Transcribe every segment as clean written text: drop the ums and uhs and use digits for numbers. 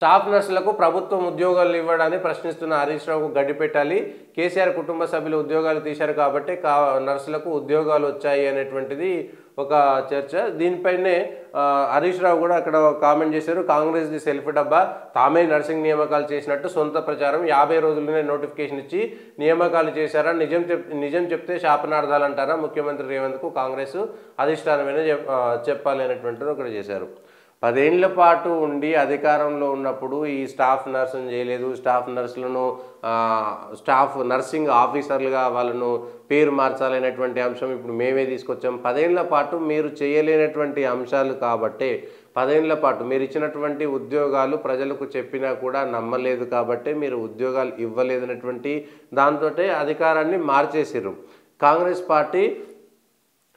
Staff నర్సులకు ప్రభుత్వం ఉద్యోగాలు ఇవ్వడాన్ని ప్రశ్నిస్తున్న హరీష్ రావుకు గడ్డి పెట్టాలి. కేసీఆర్ కుటుంబ సభ్యులు ఉద్యోగాలు తీశారు కాబట్టి నర్సులకు ఉద్యోగాలు వచ్చాయి అనేటువంటిది ఒక చర్చ. దీనిపైనే హరీష్ రావు కూడా అక్కడ కామెంట్ చేశారు. కాంగ్రెస్ది సెల్ఫ్ డబ్బా, తామే నర్సింగ్ నియామకాలు చేసినట్టు సొంత ప్రచారం, 50 రోజుల్లోనే నోటిఫికేషన్ ఇచ్చి నియామకాలు చేశారా, నిజం చెప్తే శాపనార్థాలు అంటారా, ముఖ్యమంత్రి రేవంత్కు కాంగ్రెస్ అధిష్టానమైన చెప్పాలి అనేటువంటిది ఒకటి చేశారు. 10 ఏళ్ల పాటు ఉండి అధికారంలో ఉన్నప్పుడు ఈ స్టాఫ్ నర్సును చేయలేదు, స్టాఫ్ నర్సులను స్టాఫ్ నర్సింగ్ ఆఫీసర్లుగా వాళ్ళను పేరు మార్చాలనేటువంటి అంశం ఇప్పుడు మేమే తీసుకొచ్చాం. 10 ఏళ్ల పాటు మీరు చేయలేనటువంటి అంశాలు కాబట్టే, 10 ఏళ్ల పాటు మీరు ఇచ్చినటువంటి ఉద్యోగాలు ప్రజలకు చెప్పినా కూడా నమ్మలేదు కాబట్టి మీరు ఉద్యోగాలు ఇవ్వలేదనేటువంటి దాంతోటే అధికారాన్ని మార్చేసిర్రు. కాంగ్రెస్ పార్టీ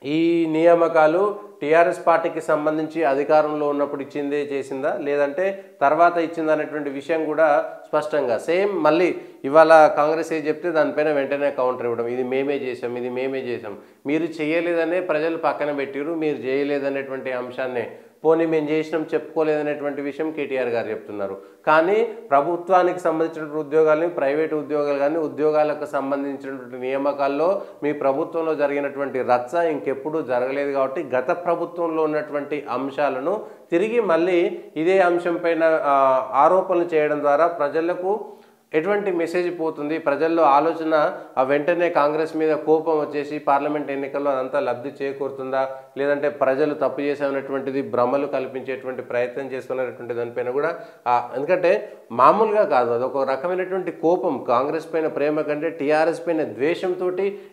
ఈ నియామకాలు టీఆర్ఎస్ పార్టీకి సంబంధించి అధికారంలో ఉన్నప్పుడు ఇచ్చిందే చేసిందా, లేదంటే తర్వాత ఇచ్చిందా అనేటువంటి విషయం కూడా స్పష్టంగా సేమ్ మళ్ళీ ఇవాళ కాంగ్రెస్ ఏది చెప్తే దానిపైన వెంటనే కౌంటర్ ఇవ్వడం, ఇది మేమే చేసాం, మీరు చేయలేదనే ప్రజలు పక్కన పెట్టిరు, మీరు చేయలేదనేటువంటి అంశాన్నే పోనీ మేము చేసినాం చెప్పుకోలేదనేటువంటి విషయం కేటీఆర్ గారు చెప్తున్నారు. కానీ ప్రభుత్వానికి సంబంధించినటువంటి ఉద్యోగాలని, ప్రైవేటు ఉద్యోగాలు కానీ ఉద్యోగాలకు సంబంధించినటువంటి నియామకాల్లో మీ ప్రభుత్వంలో జరిగినటువంటి రచ్చ ఇంకెప్పుడు జరగలేదు కాబట్టి గత ప్రభుత్వంలో ఉన్నటువంటి అంశాలను తిరిగి మళ్ళీ ఇదే అంశం పైన ఆరోపణలు చేయడం ద్వారా ప్రజలకు ఎటువంటి మెసేజ్ పోతుంది, ప్రజల్లో ఆలోచన వెంటనే కాంగ్రెస్ మీద కోపం వచ్చేసి పార్లమెంట్ ఎన్నికల్లో అదంతా లబ్ధి చేకూరుతుందా, లేదంటే ప్రజలు తప్పు చేసేటువంటిది భ్రమలు కల్పించేటువంటి ప్రయత్నం చేస్తున్నటువంటి దానిపైన కూడా ఎందుకంటే మామూలుగా కాదు, అదొక రకమైనటువంటి కోపం. కాంగ్రెస్ పైన ప్రేమ కంటే టీఆర్ఎస్ పైన ద్వేషంతో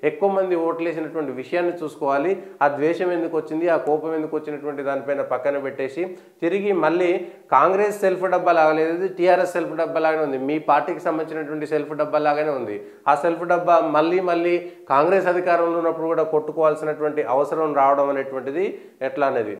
ఎక్కువ మంది ఓట్లేసినటువంటి విషయాన్ని చూసుకోవాలి. ఆ ద్వేషం ఎందుకు వచ్చింది, ఆ కోపం ఎందుకు వచ్చినటువంటి దానిపైన పక్కన పెట్టేసి తిరిగి మళ్ళీ కాంగ్రెస్ సెల్ఫ్ డబ్బా లాగలేదు, టీఆర్ఎస్ సెల్ఫ్ డబ్బా లాగానే ఉంది, మీ పార్టీకి సంబంధించినటువంటి సెల్ఫ్ డబ్బా లాగానే ఉంది. ఆ సెల్ఫ్ డబ్బా మళ్ళీ కాంగ్రెస్ అధికారంలో ఉన్నప్పుడు కూడా కొట్టుకోవాల్సినటువంటి అవసరం రావడం అనేటువంటిది ఎట్లా అనేది